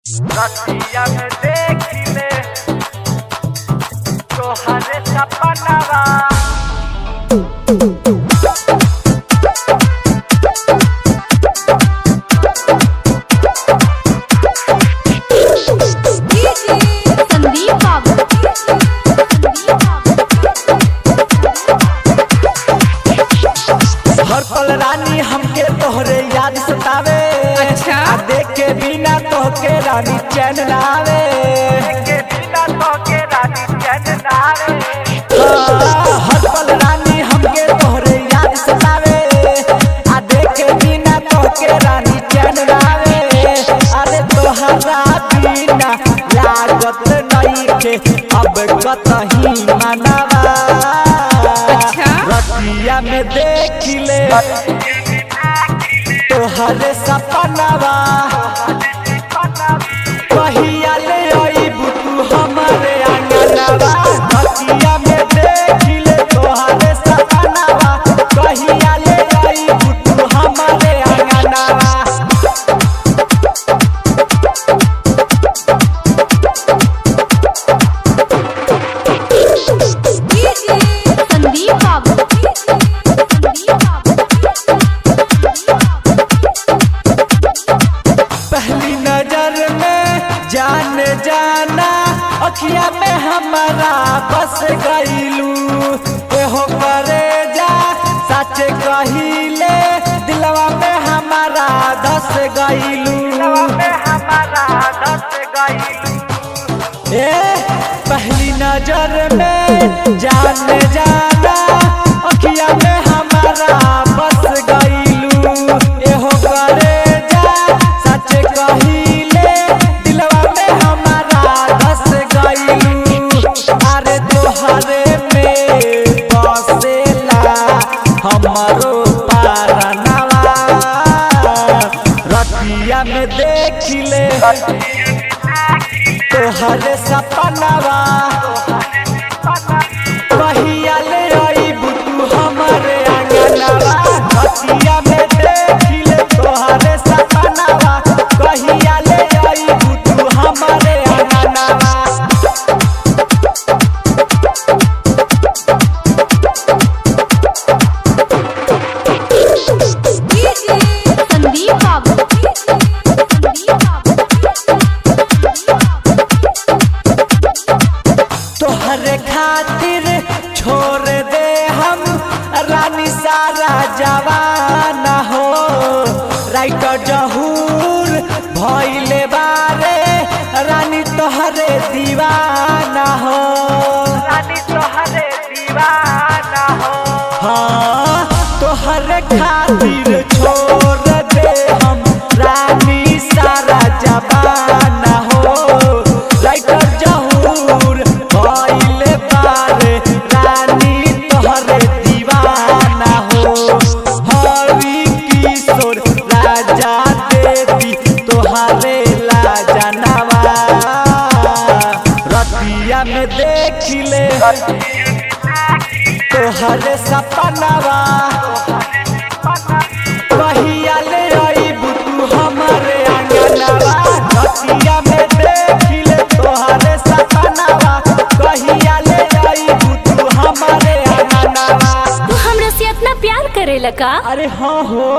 रतिया में देखिले तोहरे सपनावा। संदीप बाबू हर पल रानी हमके तोहरे याद सतावे। अच्छा देख के बिना तोहके रानी चैन ना आवे। देख के बिना तोहके रानी चैन ना आवे। हर पल रानी हमके तोहरे याद सतावे। देख के बिना तोहके रानी चैन ना आवे। अरे तोहरा बिना लागत नइखे अब कतही मनावा। रतिया में देखिले तोहरे सपनावा। कहिया ले आइबू तू हमारे आंगनवा। रतिया में देखिले तोहरे सपनावा। कहिया ले आइबू तू हमारे आंगनवा। संदीप बाबू पहली नजर में जान जाना अखिया में हमारा बस गईलू। एहो करे जा सच कहिले दिलवा में हमारा धस गईलू। ए पहली नजर में जान जाना अखिया में हमारा बस गईलू। एहो करे जा सच कहिले दिलवा में हमारा धस गईलू। अरे तोहरे में बसेला हमारो पारनवा। रतिया में देखिले तोहरे सपनावा। कहिया ले आइबू तू हमारे आंगनवा। रतिया में देखिले तोहरे सपनावा। कहिया ले आइबू तू हमारे आंगनवा। संदीप बाबू तोहरे खातिर छोड़ दे हम रानी सारा जवाना हो। राइटर जहूर भइले बारे रानी तोहरे दीवाना हो। रानी तोहरे दीवाना हो। हाँ तोहरे खातिर छोड़ दे हम रानी सारा जवाना हो। राइटर जहूर भइले बारे रानी तोहरे दीवाना हो। हरि किशोर राजा देवी तोहरे लाजनवा। रतिया में देखिले तोहरे सपनावा। कहिया ले आइबू तू हमारे आंगनवा। रतिया में देखिले तोहरे सपनावा। कहिया ले आइबू तू हमारे आंगनवा। तू हमरा से इतना प्यार करेला का? अरे हाँ हो।